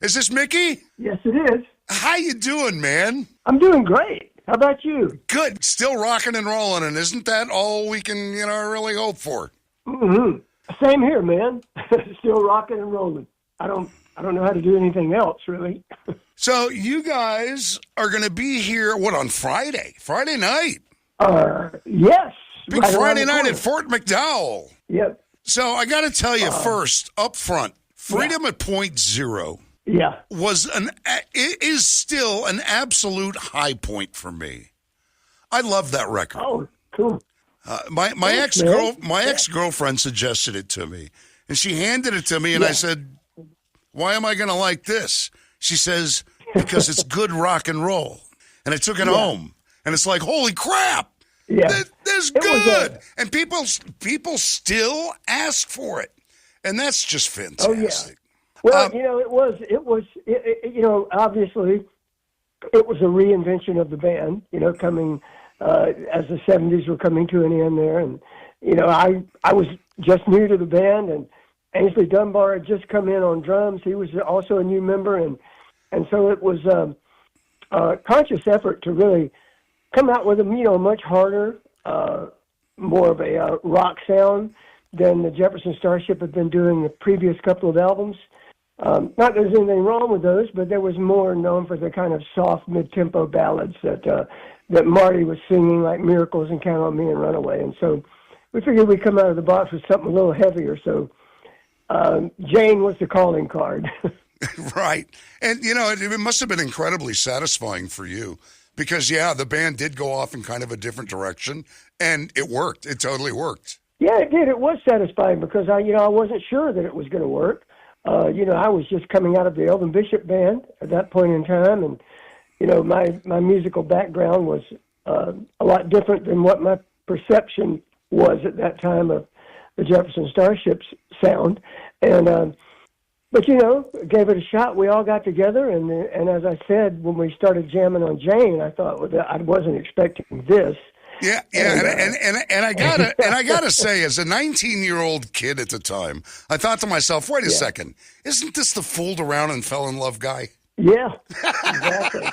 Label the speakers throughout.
Speaker 1: Is this Mickey?
Speaker 2: Yes, it is.
Speaker 1: How you doing, man?
Speaker 2: I'm doing great. How about you?
Speaker 1: Good. Still rocking and rolling, and isn't that all we can, really hope for?
Speaker 2: Mm-hmm. Same here, man. Still rocking and rolling. I don't know how to do anything else, really.
Speaker 1: So you guys are going to be here, on Friday? Friday night?
Speaker 2: Yes.
Speaker 1: Big
Speaker 2: right
Speaker 1: Friday night
Speaker 2: corner.
Speaker 1: at Fort McDowell.
Speaker 2: Yep.
Speaker 1: So I got to tell you first, up front, Freedom at Point Zero.
Speaker 2: Yeah.
Speaker 1: Is still an absolute high point for me. I love that record.
Speaker 2: Oh, cool.
Speaker 1: My ex-girlfriend suggested it to me, and she handed it to me, and I said, "Why am I going to like this?" She says, "Because it's good rock and roll." And I took it home, and it's like, holy crap!
Speaker 2: Yeah,
Speaker 1: this is good, and people still ask for it, and that's just fantastic.
Speaker 2: Oh yeah. Well, it was obviously it was a reinvention of the band. Coming as the '70s were coming to an end there, and I was just new to the band, and Ainsley Dunbar had just come in on drums. He was also a new member, and so it was a conscious effort to really come out with a much harder, more of a rock sound than the Jefferson Starship had been doing the previous couple of albums. Not that there's anything wrong with those, but there was more known for the kind of soft mid-tempo ballads that Marty was singing, like Miracles and Count on Me and Runaway. And so we figured we'd come out of the box with something a little heavier. So Jane was the calling card.
Speaker 1: Right. And, it must have been incredibly satisfying for you because, the band did go off in kind of a different direction, and it worked. It totally worked. Yeah,
Speaker 2: it did. It was satisfying because I wasn't sure that it was going to work. I was just coming out of the Elvin Bishop band at that point in time, and, my musical background was a lot different than what my perception was at that time of the Jefferson Starship's sound. And, but, gave it a shot. We all got together, and as I said, when we started jamming on Jane, I thought I wasn't expecting this.
Speaker 1: Yeah, and I gotta say, as a 19-year-old kid at the time, I thought to myself, wait a second, isn't this the fooled around and fell in love guy?
Speaker 2: Yeah, exactly.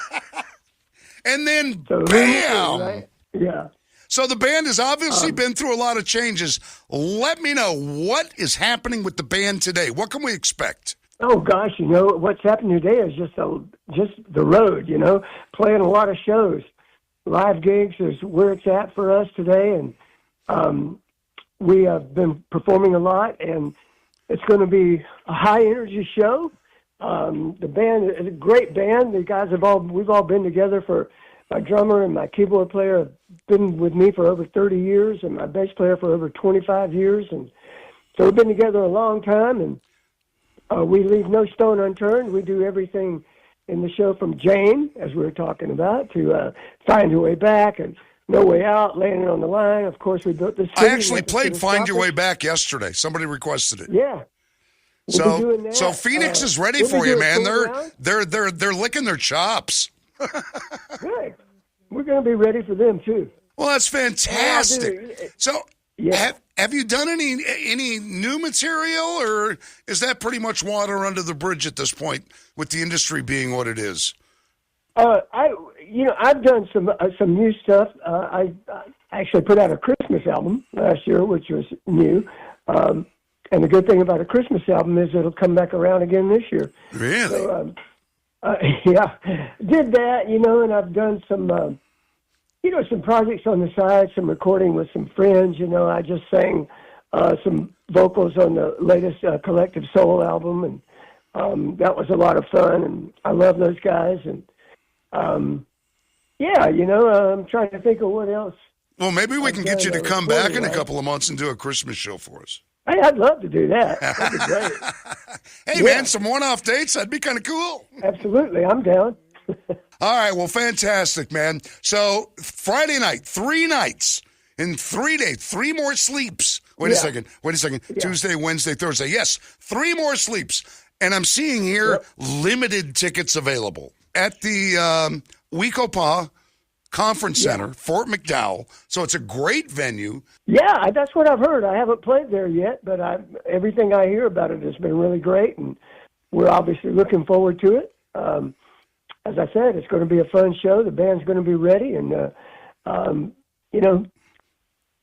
Speaker 1: And then, bam!
Speaker 2: Right? Yeah.
Speaker 1: So the band has obviously been through a lot of changes. Let me know what is happening with the band today. What can we expect?
Speaker 2: Oh gosh, what's happening today is just the road. Playing a lot of shows. Live gigs is where it's at for us today, and we have been performing a lot, and it's going to be a high-energy show. The band is a great band. The guys we've all been together for. My drummer and my keyboard player have been with me for over 30 years, and my bass player for over 25 years, and so we've been together a long time, and we leave no stone unturned. We do everything in the show from Jane, as we were talking about, to Find Your Way Back and No Way Out, Laying It on the Line. Of course, we built this.
Speaker 1: I actually played Find Your Way Back yesterday. Somebody requested it.
Speaker 2: Yeah.
Speaker 1: So Phoenix is ready for you, man. They're licking their chops.
Speaker 2: Good. We're going to be ready for them too.
Speaker 1: Well, that's fantastic. So, have you done any new material, or is that pretty much water under the bridge at this point, with the industry being what it is?
Speaker 2: I've done some new stuff. I actually put out a Christmas album last year, which was new. And the good thing about a Christmas album is it'll come back around again this year.
Speaker 1: Really?
Speaker 2: So, did that, and I've done some, some projects on the side, some recording with some friends. I just sang some vocals on the latest Collective Soul album, and that was a lot of fun, and I love those guys. And, I'm trying to think of what else.
Speaker 1: Well, maybe we can get you to come back in a couple of months and do a Christmas show for us.
Speaker 2: Hey, I'd love to do that. That'd be great.
Speaker 1: Hey, man, some one-off dates, that'd be kind of cool.
Speaker 2: Absolutely, I'm down.
Speaker 1: All right, well, fantastic, man. So Friday night, 3 nights in 3 days, 3 more sleeps. Wait a second. Yeah. Tuesday, Wednesday, Thursday. Yes, 3 more sleeps. And I'm seeing here limited tickets available at the Wecopa Conference Center, Fort McDowell. So it's a great venue.
Speaker 2: Yeah, that's what I've heard. I haven't played there yet, but everything I hear about it has been really great. And we're obviously looking forward to it. As I said, it's going to be a fun show. The band's going to be ready and,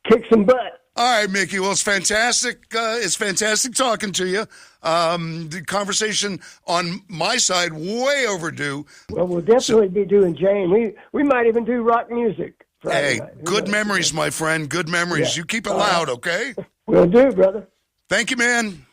Speaker 2: kick some butt.
Speaker 1: All right, Mickey. Well, it's fantastic. It's fantastic talking to you. The conversation on my side, way overdue.
Speaker 2: Well, we'll definitely be doing Jane. We might even do rock music.
Speaker 1: Hey, good memories, my friend. Good memories.
Speaker 2: Yeah.
Speaker 1: You keep it loud, okay?
Speaker 2: Will do, brother.
Speaker 1: Thank you, man.